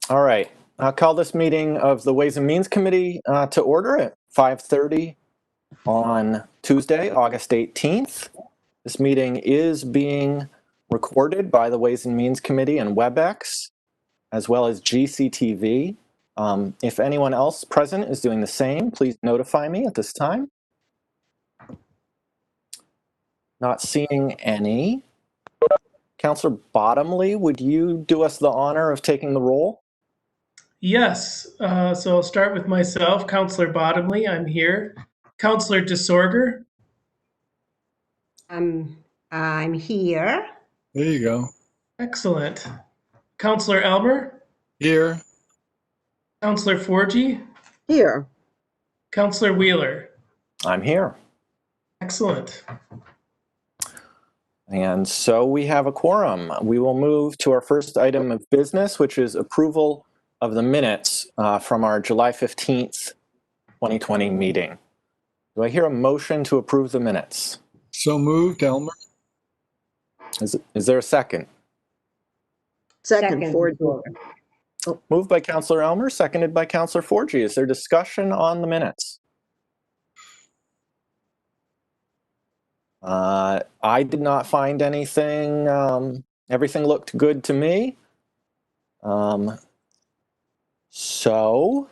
All right, I'll call this meeting of the Ways and Means Committee to order at 5:30 on Tuesday, August 18th. This meeting is being recorded by the Ways and Means Committee and WebEx, as well as GCTV. If anyone else present is doing the same, please notify me at this time. Not seeing any. Councillor Bottomley, would you do us the honor of taking the roll? Yes, so I'll start with myself, Councillor Bottomley, I'm here. Councillor DeSorger, I'm here. There you go. excellent. Councillor Elmer, Here. Councillor Forgy, Here. Councillor Wheeler, I'm here. excellent. And so we have a quorum. We will move to our first item of business, which is approval of the minutes from our July 15th, 2020 meeting. Do I hear a motion to approve the minutes? So moved, Elmer. Is there a second? Second. Forgy. Moved by Councillor Elmer, seconded by Councillor Forgy. Is there discussion on the minutes? I did not find anything. Everything looked good to me. So,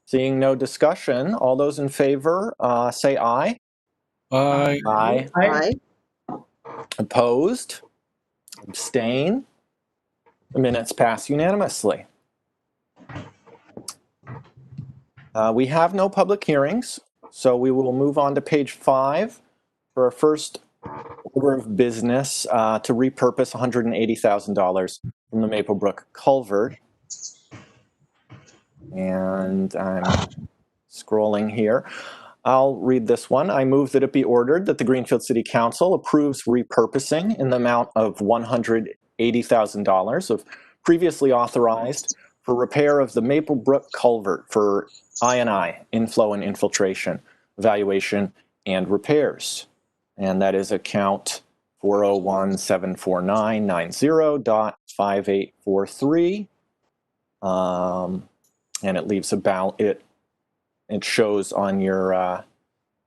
seeing no discussion, all those in favor say aye. Aye. Aye. Aye. Opposed? Abstain? The minutes pass unanimously. We have no public hearings, so we will move on to page 5 for our first order of business to repurpose $180,000 from the Maplebrook culvert. And I'm scrolling here. I'll read this one. I move that it be ordered that the Greenfield City Council approves repurposing in the amount of $180,000 of previously authorized for repair of the Maplebrook culvert for I&I, inflow and infiltration, evaluation and repairs. And that is account 401-74990.5843. And it leaves it shows on your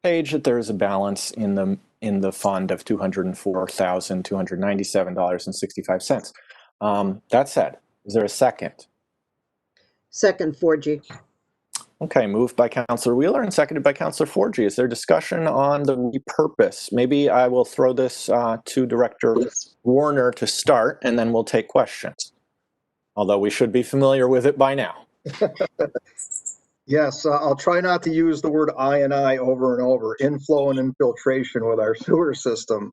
page that there is a balance in the fund of $204,297.65. That said, is there a second? Second. Forgy. Okay, moved by Councillor Wheeler and seconded by Councillor Forgy. Is there discussion on the repurpose? Maybe I will throw this to Director Warner to start, and then we'll take questions. Although we should be familiar with it by now. Yes, I'll try not to use the word I&I over and over, inflow and infiltration with our sewer system.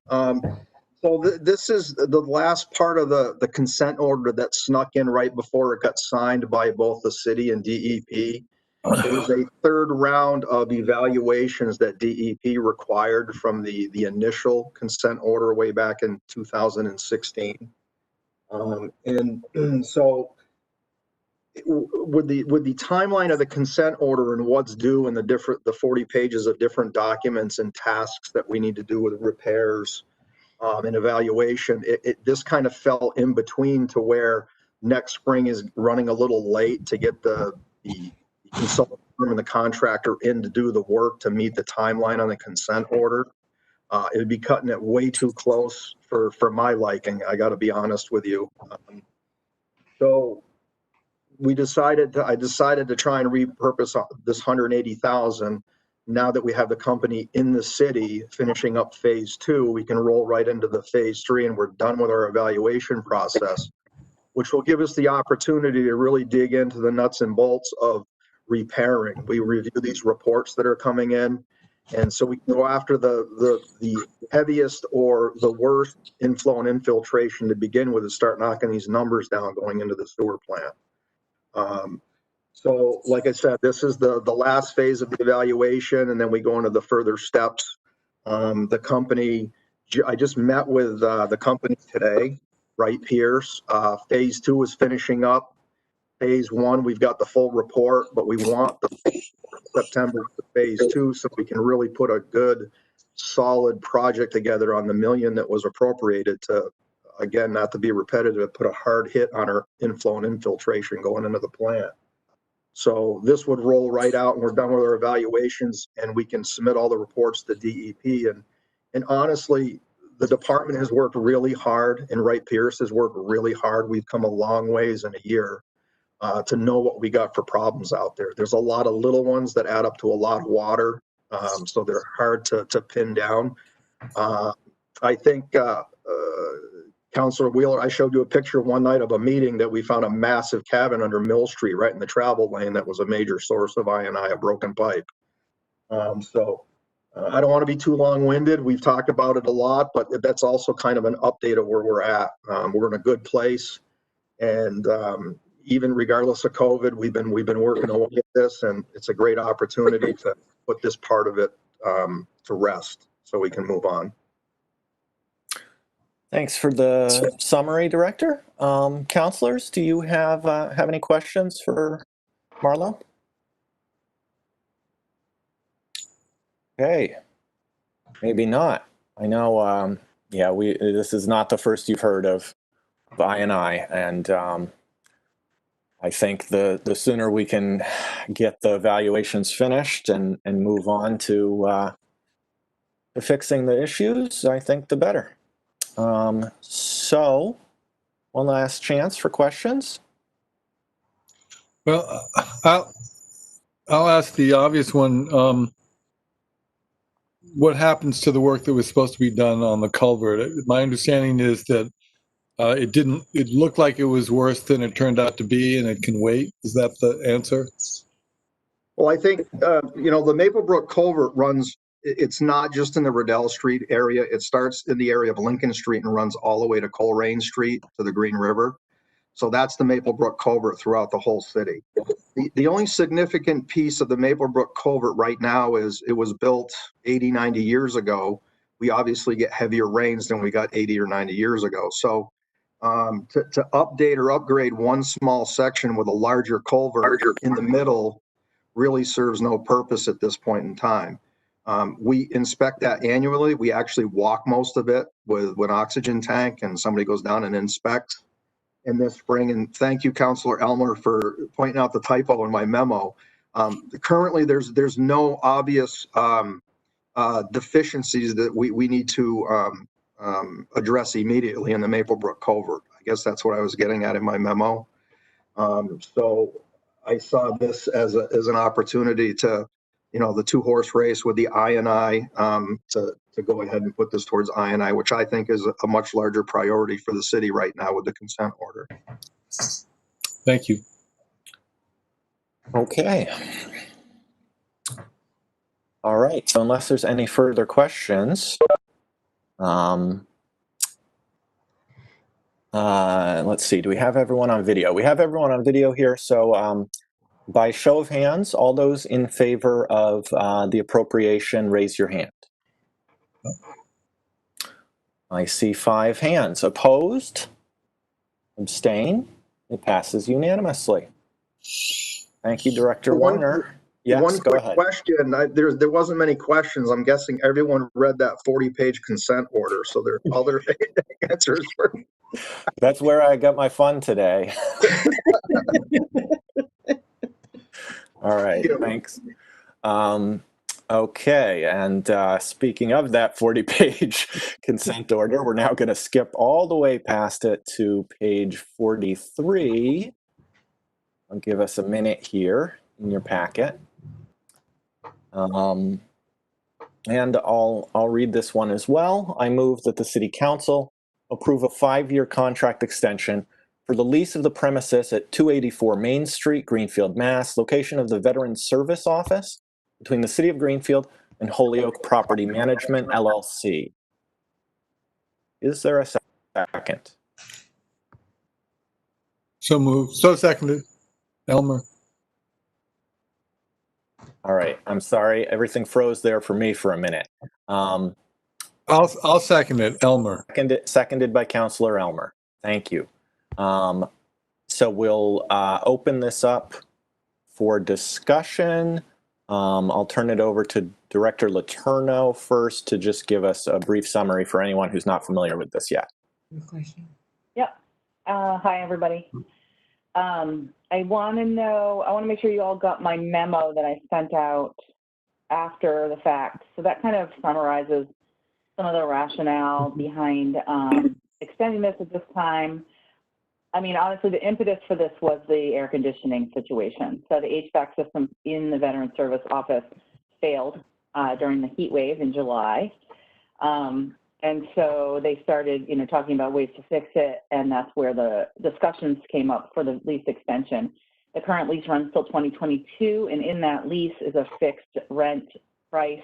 This is the last part of the consent order that snuck in right before it got signed by both the city and DEP. It was a third round of evaluations that DEP required from the initial consent order way back in 2016. So with the timeline of the consent order and what's due and the 40 pages of different documents and tasks that we need to do with repairs and evaluation, this kind of fell in between to where next spring is running a little late to get the consultant firm and the contractor in to do the work to meet the timeline on the consent order. It would be cutting it way too close for my liking. I got to be honest with you. So I decided to try and repurpose this 180,000. Now that we have the company in the city finishing up phase 2, we can roll right into the phase 3 and we're done with our evaluation process, which will give us the opportunity to really dig into the nuts and bolts of repairing. We review these reports that are coming in, and so we can go after the heaviest or the worst inflow and infiltration to begin with and start knocking these numbers down going into the sewer plant. So like I said, this is the last phase of the evaluation, and then we go into the further steps. The company, I just met with the company today, Wright Pierce. Phase 2 is finishing up. Phase 1, we've got the full report, but we want the September phase 2 so we can really put a good, solid project together on the $1 million that was appropriated to again, not to be repetitive, put a hard hit on our inflow and infiltration going into the plant. So this would roll right out and we're done with our evaluations and we can submit all the reports to DEP. And honestly, the department has worked really hard and Wright Pierce has worked really hard. We've come a long ways in a year to know what we got for problems out there. There's a lot of little ones that add up to a lot of water. So they're hard to pin down. I think Councilor Wheeler, I showed you a picture one night of a meeting that we found a massive cabin under Mill Street, right in the travel lane. That was a major source of I&I, a broken pipe. I don't want to be too long-winded. We've talked about it a lot, but that's also kind of an update of where we're at. We're in a good place, and even regardless of COVID, we've been working away at this, and it's a great opportunity to put this part of it to rest so we can move on. Thanks for the summary, Director. Councilors, do you have any questions for Marlo? Okay, maybe not. I know, yeah, this is not the first you've heard of I&I, and I think the sooner we can get the evaluations finished and move on to fixing the issues, I think the better. So, one last chance for questions. Well, I'll ask the obvious one. What happens to the work that was supposed to be done on the culvert? My understanding is that it looked like it was worse than it turned out to be, and it can wait. Is that the answer? Well, I think, the Maplebrook Culvert runs, it's not just in the Riddell Street area. It starts in the area of Lincoln Street and runs all the way to Coleraine Street to the Green River. So that's the Maplebrook Culvert throughout the whole city. The only significant piece of the Maplebrook Culvert right now is it was built 80, 90 years ago. We obviously get heavier rains than we got 80 or 90 years ago. So to update or upgrade one small section with a larger culvert in the middle really serves no purpose at this point in time. We inspect that annually. We actually walk most of it with an oxygen tank, and somebody goes down and inspects in this spring. And thank you, Councilor Elmer, for pointing out the typo in my memo. Currently, there's no obvious deficiencies that we need to address immediately in the Maplebrook Culvert. I guess that's what I was getting at in my memo. So I saw this as an opportunity to, the 2-horse race with the I&I to go ahead and put this towards I&I, which I think is a much larger priority for the city right now with the consent order. Thank you. Okay. All right, so unless there's any further questions, let's see, do we have everyone on video? We have everyone on video here, so by show of hands, all those in favor of the appropriation, raise your hand. I see 5 hands. Opposed? Abstain? It passes unanimously. Thank you, Director Warner. Yes, one go quick ahead. question. There wasn't many questions. I'm guessing everyone read that 40-page consent order, so all their answers were. That's where I got my fun today. All right, thanks. Okay, and speaking of that 40-page consent order, we're now going to skip all the way past it to page 43. I'll give us a minute here in your packet. And I'll read this one as well. I move that the City Council approve a 5-year contract extension for the lease of the premises at 284 Main Street, Greenfield, Mass., location of the Veterans Service Office between the City of Greenfield and Holyoke Property Management, LLC. Is there a second? So moved. So seconded. Elmer. All right, I'm sorry, everything froze there for me for a minute. I'll second it, Elmer. Seconded by Councilor Elmer. Thank you. So we'll open this up for discussion. I'll turn it over to Director Letourneau first to just give us a brief summary for anyone who's not familiar with this yet. Question. Yep. Hi, everybody. I want to make sure you all got my memo that I sent out after the fact. So that kind of summarizes some of the rationale behind extending this at this time. I mean, honestly, the impetus for this was the air conditioning situation. So the HVAC system in the Veteran Service Office failed during the heat wave in July. And so they started, talking about ways to fix it, and that's where the discussions came up for the lease extension. The current lease runs till 2022, and in that lease is a fixed rent price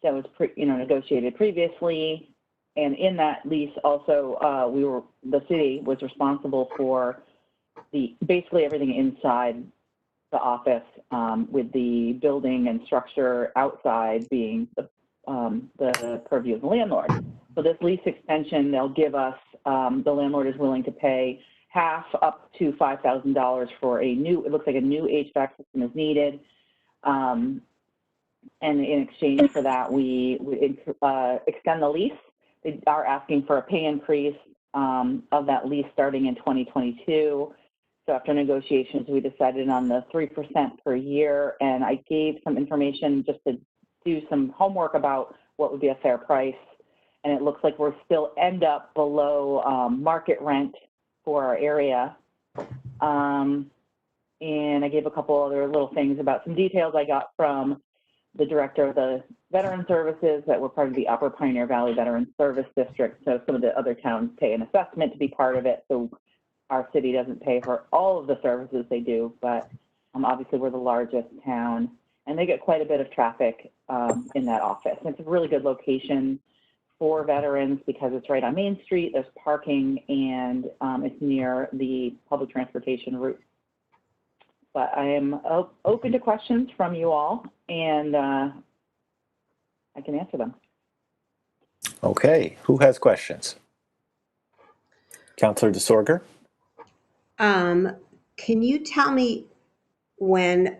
that was negotiated previously. And in that lease also, the city was responsible for basically everything inside the office, with the building and structure outside being the purview of the landlord. So this lease extension, they'll give us, the landlord is willing to pay half up to $5,000 for it looks like a new HVAC system is needed. And in exchange for that, we extend the lease. They are asking for a pay increase of that lease starting in 2022. So after negotiations, we decided on the 3% per year, and I gave some information just to do some homework about what would be a fair price. And it looks like we'll still end up below market rent for our area. And I gave a couple other little things about some details I got from the director of the Veteran Services that were part of the Upper Pioneer Valley Veteran Service District. So some of the other towns pay an assessment to be part of it. So our city doesn't pay for all of the services they do, but obviously we're the largest town, and they get quite a bit of traffic in that office. And it's a really good location for veterans because it's right on Main Street, there's parking, and it's near the public transportation route. But I am open to questions from you all, and I can answer them. Okay, who has questions? Councilor DeSorger? Can you tell me when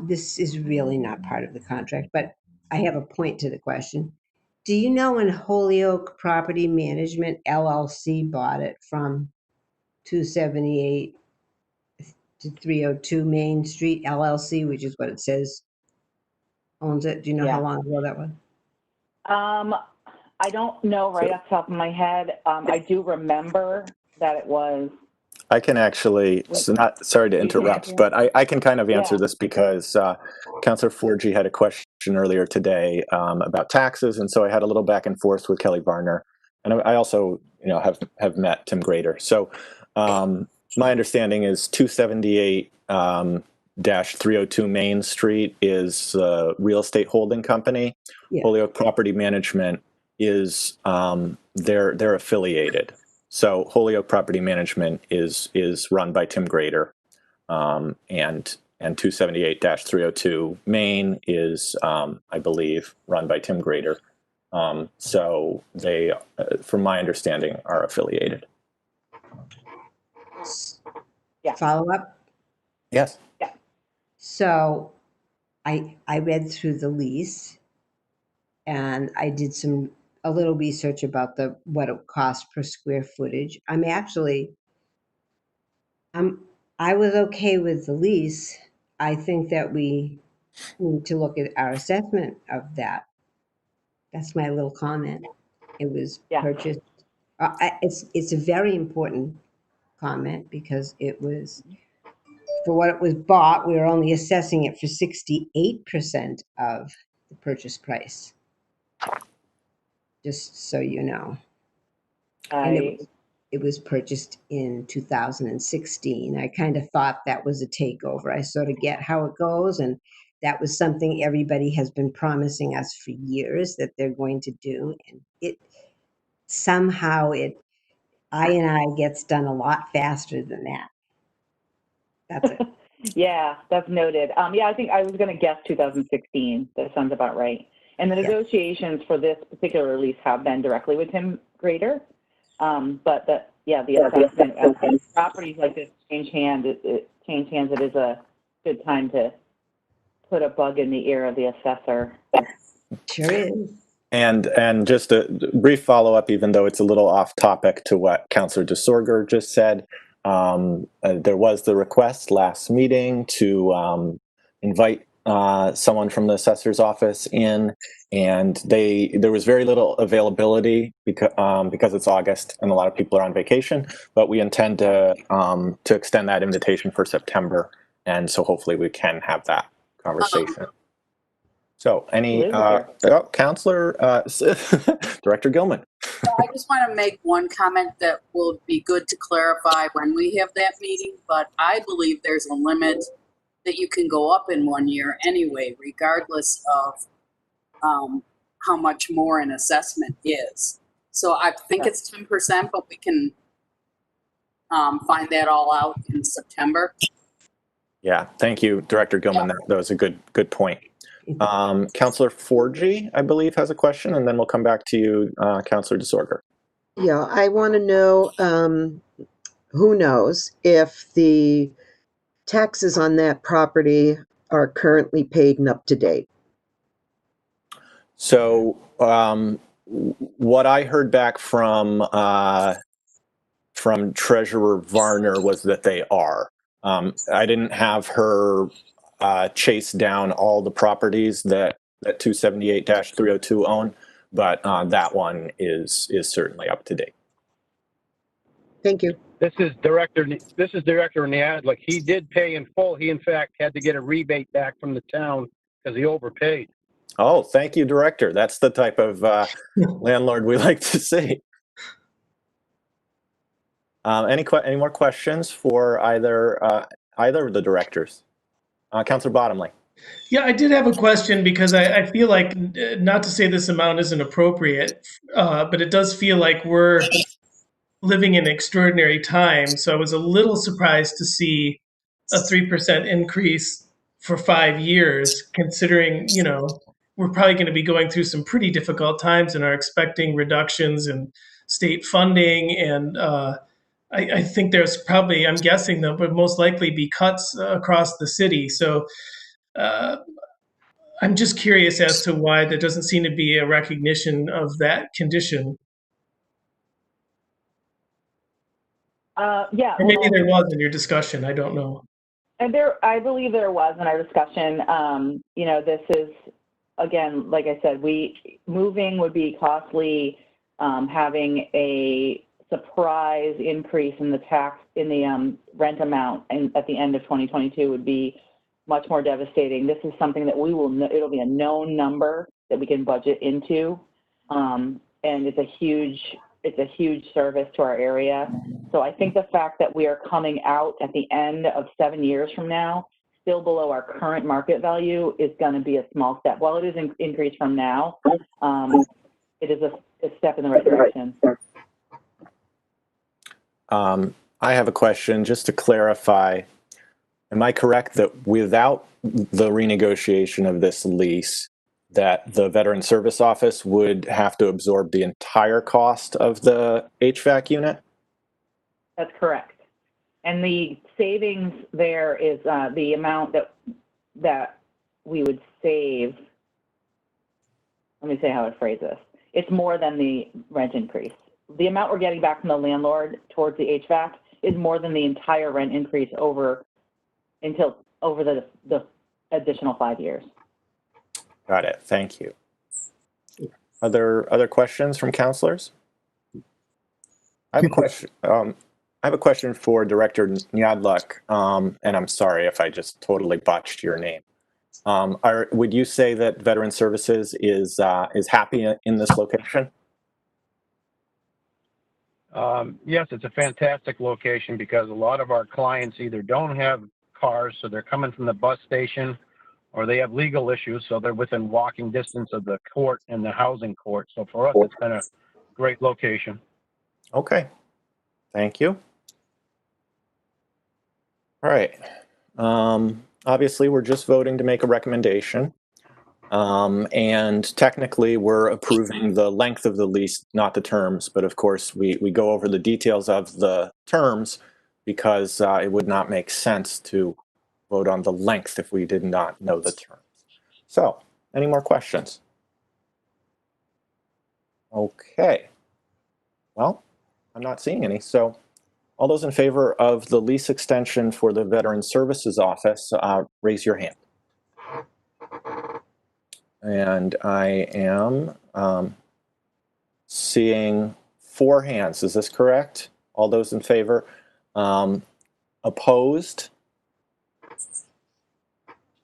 this is really not part of the contract, but I have a point to the question. Do you know when Holyoke Property Management LLC bought it from 278 to 302 Main Street LLC, which is what it says owns it? Do you know how long ago that was? I don't know right off the top of my head. I do remember that it was. I can actually, sorry to interrupt, but I can kind of answer this because Councilor Forgy had a question earlier today about taxes, and so I had a little back and forth with Kelly Varner, and I also, have met Tim Grader. So my understanding is 278-302 Main Street is a real estate holding company. Yeah. Holyoke Property Management is they're affiliated. So Holyoke Property Management is run by Tim Grader, and 278-302 Main is, I believe, run by Tim Grader. So they, from my understanding, are affiliated. Yeah. Follow up? Yes. Yeah. So I read through the lease, and I did a little research about what it costs per square footage. I was okay with the lease. I think that we need to look at our assessment of that. That's my little comment. It was purchased. It's a very important comment because it was, for what it was bought, we were only assessing it for 68% of the purchase price. Just so you know. And it was purchased in 2016. I kind of thought that was a takeover. I sort of get how it goes, and that was something everybody has been promising us for years that they're going to do. And it somehow I gets done a lot faster than that. That's it. Yeah, that's noted. I think I was going to guess 2016. That sounds about right. And the negotiations for this particular lease have been directly with Tim Grader. But the assessment of properties like this change hands. It is a good time to put a bug in the ear of the assessor. Sure is. And just a brief follow-up, even though it's a little off topic to what Councillor DeSorger just said. There was the request last meeting to invite someone from the assessor's office in, and there was very little availability because it's August and a lot of people are on vacation, but we intend to extend that invitation for September, and so hopefully we can have that conversation. So any, Councillor, Director Gilman. I just want to make one comment that will be good to clarify when we have that meeting, but I believe there's a limit that you can go up in 1 year anyway, regardless of how much more an assessment is. So I think it's 10%, but we can find that all out in September. Yeah, thank you, Director Gilman. Yeah. That was a good point. Councillor Forgy, I believe, has a question, and then we'll come back to you, Councillor DeSorger. Yeah, I want to know, who knows if the taxes on that property are currently paid and up to date? So what I heard back from Treasurer Varner was that they are. I didn't have her chase down all the properties that 278-302 own, but that one is certainly up to date. Thank you. This is Director Niadlik. He did pay in full. He, in fact, had to get a rebate back from the town because he overpaid. Oh, thank you, Director. That's the type of landlord we like to see. Any more questions for either of the directors? Councillor Bottomley. Yeah, I did have a question because I feel like, not to say this amount isn't appropriate, but it does feel like we're living in extraordinary times. So I was a little surprised to see a 3% increase for 5 years, considering, we're probably going to be going through some pretty difficult times and are expecting reductions in state funding. And I think there's probably, I'm guessing there would most likely be cuts across the city. So I'm just curious as to why there doesn't seem to be a recognition of that condition. Yeah. Or maybe there was in your discussion. I don't know. And I believe there was in our discussion. This is, again, like I said, moving would be costly. Having a surprise increase in the rent amount at the end of 2022 would be much more devastating. This is something that it'll be a known number that we can budget into. And it's a huge service to our area. So I think the fact that we are coming out at the end of 7 years from now, still below our current market value, is going to be a small step. While it is increased from now, it is a step in the right direction. I have a question just to clarify. Am I correct that without the renegotiation of this lease, that the Veteran Service Office would have to absorb the entire cost of the HVAC unit? That's correct. And the savings there is the amount that we would save. Let me say how I phrase this. It's more than the rent increase. The amount we're getting back from the landlord towards the HVAC is more than the entire rent increase over the additional 5 years. Got it. Thank you. Other questions from councilors? I have a question. I have a question for Director Niadlik, and I'm sorry if I just totally botched your name. Would you say that Veteran Services is happy in this location? Yes, it's a fantastic location because a lot of our clients either don't have cars, so they're coming from the bus station, or they have legal issues, so they're within walking distance of the court and the housing court. So for us, it's been a great location. Okay. Thank you. All right. Obviously, we're just voting to make a recommendation. And technically, we're approving the length of the lease, not the terms. But of course, we go over the details of the terms because it would not make sense to vote on the length if we did not know the terms. So, any more questions? Okay. Well, I'm not seeing any. So all those in favor of the lease extension for the Veteran Services Office, raise your hand. And I am seeing 4 hands. Is this correct? All those in favor? Opposed?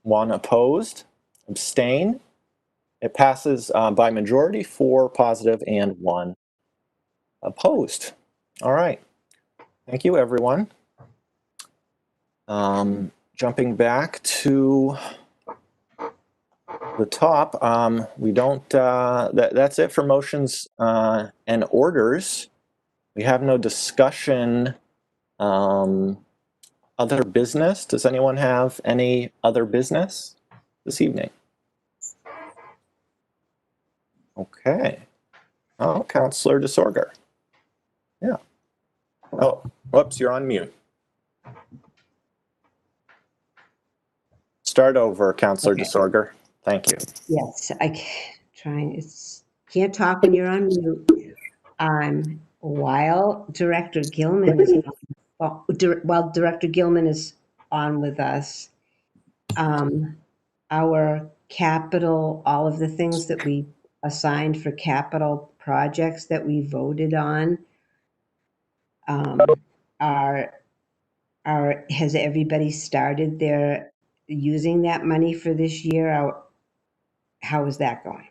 1 opposed. Abstain? It passes by majority, 4 positive and 1 opposed. All right. Thank you, everyone. Jumping back to the top, we don't, that's it for motions and orders. We have no discussion. Other business? Does anyone have any other business this evening? Okay. Oh, Councillor DeSorger. Yeah. Oh, whoops, you're on mute. Start over, Councillor DeSorger. Thank you. Yes, can't talk when you're on mute. While Director Gilman is while Director Gilman is on with us, our capital, all of the things that we assigned for capital projects that we voted on, has everybody started their using that money for this year? How is that going?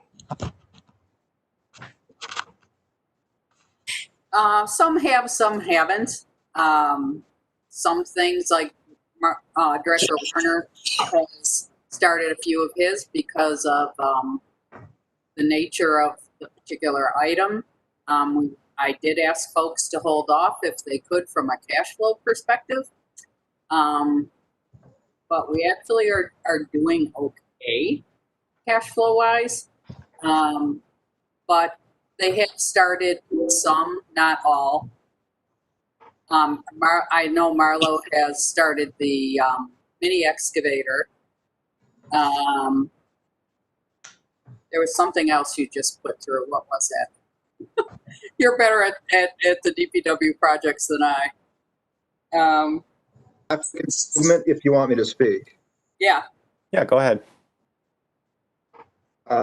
Some have, some haven't. Some things like Director Warner has started a few of his because of the nature of the particular item. I did ask folks to hold off if they could from a cash flow perspective. But we actually are doing okay cash flow wise. But they have started some, not all. I know Marlo has started the mini excavator. There was something else you just put through. What was that? You're better at the DPW projects than I. If you want me to speak. Yeah. Yeah, go ahead.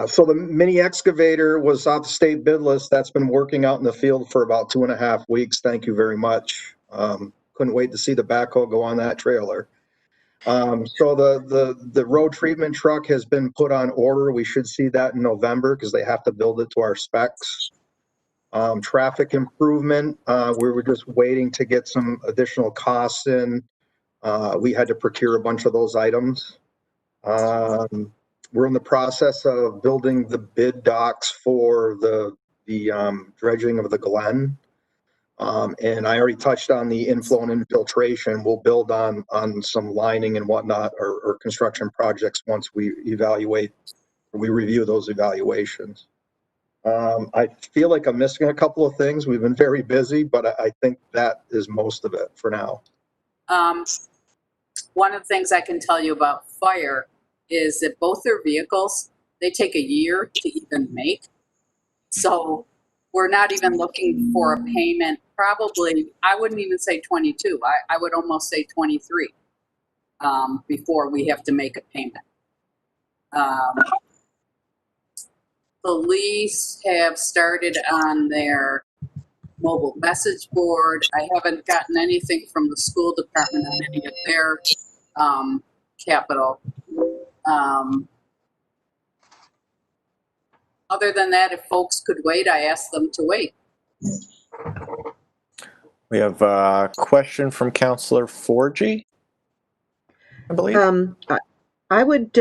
So the mini excavator was off the state bid list. That's been working out in the field for about 2.5 weeks. Thank you very much. Couldn't wait to see the backhoe go on that trailer. So the road treatment truck has been put on order. We should see that in November because they have to build it to our specs. Traffic improvement, we were just waiting to get some additional costs in. We had to procure a bunch of those items. We're in the process of building the bid docs for the dredging of the Glen. And I already touched on the inflow and infiltration. We'll build on some lining and whatnot or construction projects once we review those evaluations. I feel like I'm missing a couple of things. We've been very busy, but I think that is most of it for now. One of the things I can tell you about fire is that both their vehicles, they take a year to even make. So we're not even looking for a payment, probably, I wouldn't even say 22. I would almost say 23 before we have to make a payment. Police have started on their mobile message board. I haven't gotten anything from the school department on any of their capital. Other than that, if folks could wait, I asked them to wait. We have a question from Councillor Forgy, I believe. I would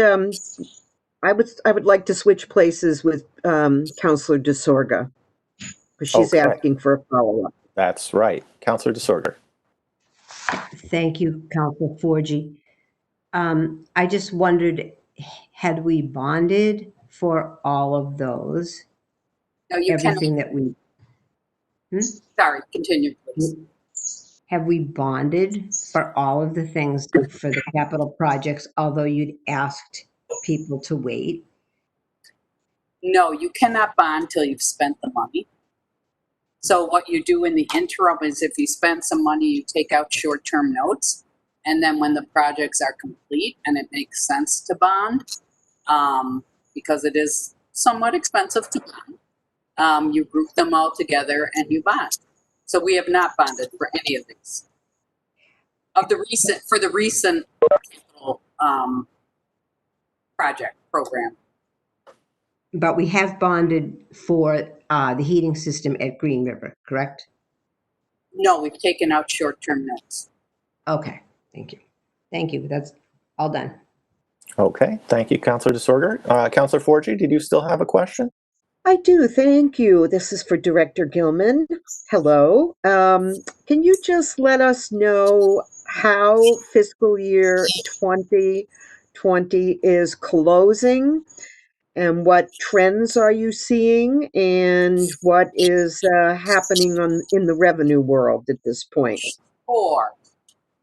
like to switch places with Councillor DeSorga, because she's asking for a follow-up. That's right. Councillor DeSorger. Thank you, Councillor Forgy. I just wondered, had we bonded for all of those? No, you everything that we. Sorry, continue, please. Have we bonded for all of the things for the capital projects, although you'd asked people to wait? No, you cannot bond till you've spent the money. So what you do in the interim is if you spend some money, you take out short-term notes. And then when the projects are complete and it makes sense to bond, because it is somewhat expensive to bond, you group them all together and you bond. So we have not bonded for any of these. For the recent project program. But we have bonded for the heating system at Green River, correct? No, we've taken out short-term notes. Okay, thank you. Thank you. That's all done. Okay, thank you, Councilor DeSorger. Councilor Forgy, did you still have a question? I do, thank you. This is for Director Gilman. Hello. Can you just let us know how fiscal year 2020 is closing, and what trends are you seeing, and what is happening in the revenue world at this point? Sure.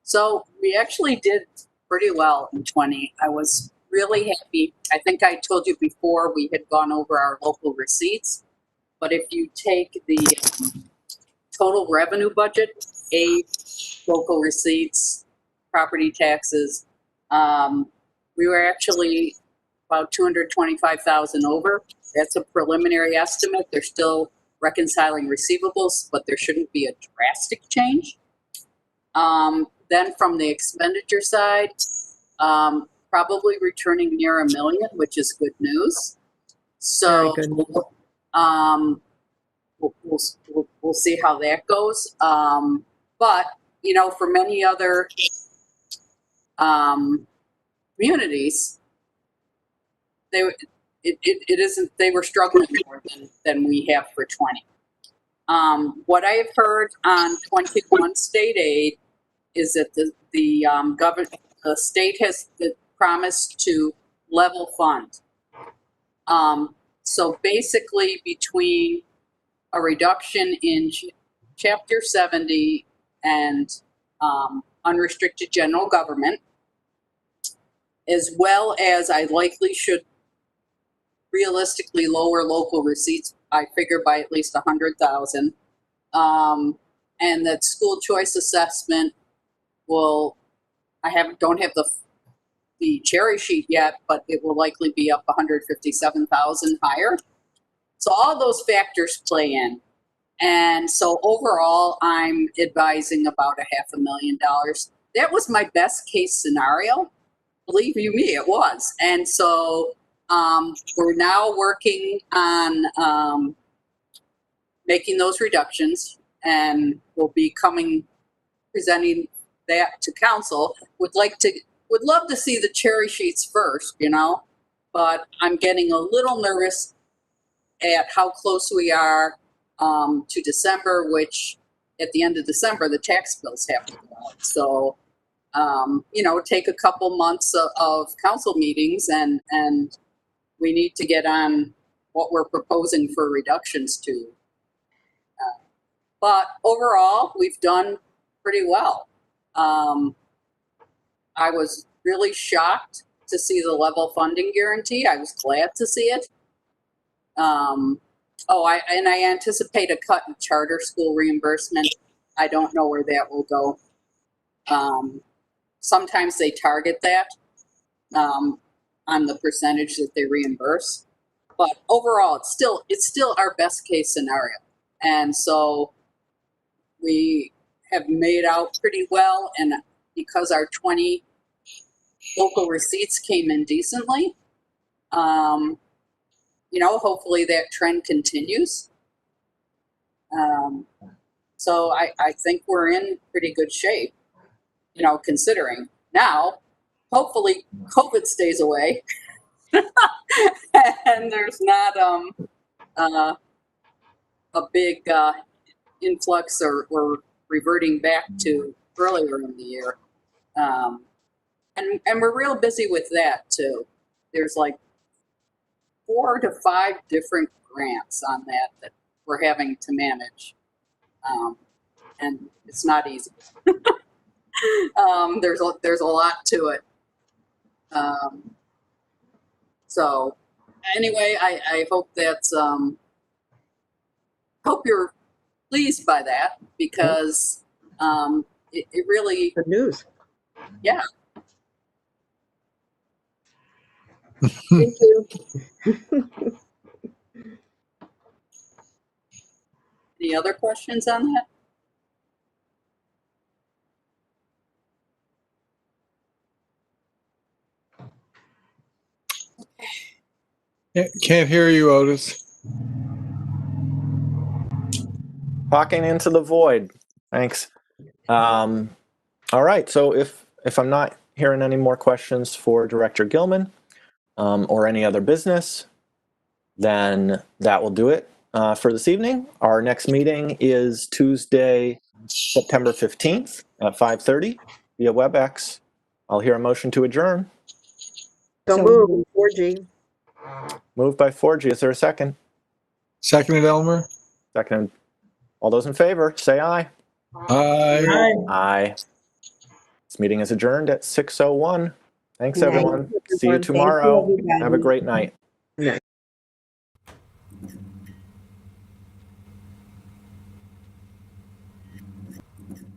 So we actually did pretty well in 20. I was really happy. I think I told you before we had gone over our local receipts, but if you take the total revenue budget, local receipts, property taxes, we were actually about 225,000 over. That's a preliminary estimate. They're still reconciling receivables, but there shouldn't be a drastic change. Then from the expenditure side, probably returning near $1 million, which is good news. So Very good. we'll see how that goes. But you know, for many other communities, they were struggling more than we have for 20. What I have heard on 21 state aid is that the state has promised to level fund. So basically, between a reduction in Chapter 70 and unrestricted general government, as well as I likely should realistically lower local receipts, I figure by at least 100,000, and that school choice assessment will, don't have the cherry sheet yet, but it will likely be up 157,000 higher. So all those factors play in. And so overall, I'm advising about $500,000. That was my best case scenario. Believe you me, it was. And so we're now working on making those reductions, and we'll be presenting that to council. Would love to see the cherry sheets first, you know, but I'm getting a little nervous at how close we are to December, which at the end of December, the tax bills have to go out. So, you know, take a couple months of council meetings, and we need to get on what we're proposing for reductions to. But overall, we've done pretty well. I was really shocked to see the level funding guarantee. I was glad to see it. I anticipate a cut in charter school reimbursement. I don't know where that will go. Sometimes they target that on the percentage that they reimburse, but overall, it's still our best case scenario. And so we have made out pretty well, and because our 20 local receipts came in decently, you know, hopefully that trend continues. So I think we're in pretty good shape, you know, considering. Now, hopefully COVID stays away and there's not a big influx or reverting back to earlier in the year. And we're real busy with that too. There's like 4 to 5 different grants on that we're having to manage. And it's not easy. There's a lot to it. So anyway, I hope that's, hope you're pleased by that because it really, Good news. yeah. Thank you. Any other questions on that? Can't hear you, Otis. Talking into the void. Thanks. All right. So if I'm not hearing any more questions for Director Gilman or any other business, then that will do it for this evening. Our next meeting is Tuesday, September 15th at 5:30 via WebEx. I'll hear a motion to adjourn. So move, 4G. Moved by 4G. Is there a second? Seconded, Elmer? Second. All those in favor, say aye. Aye. Hi. Aye. This meeting is adjourned at 6:01. Thanks, Good night, everyone. See you everyone. tomorrow. everybody. Have a great night. Good night.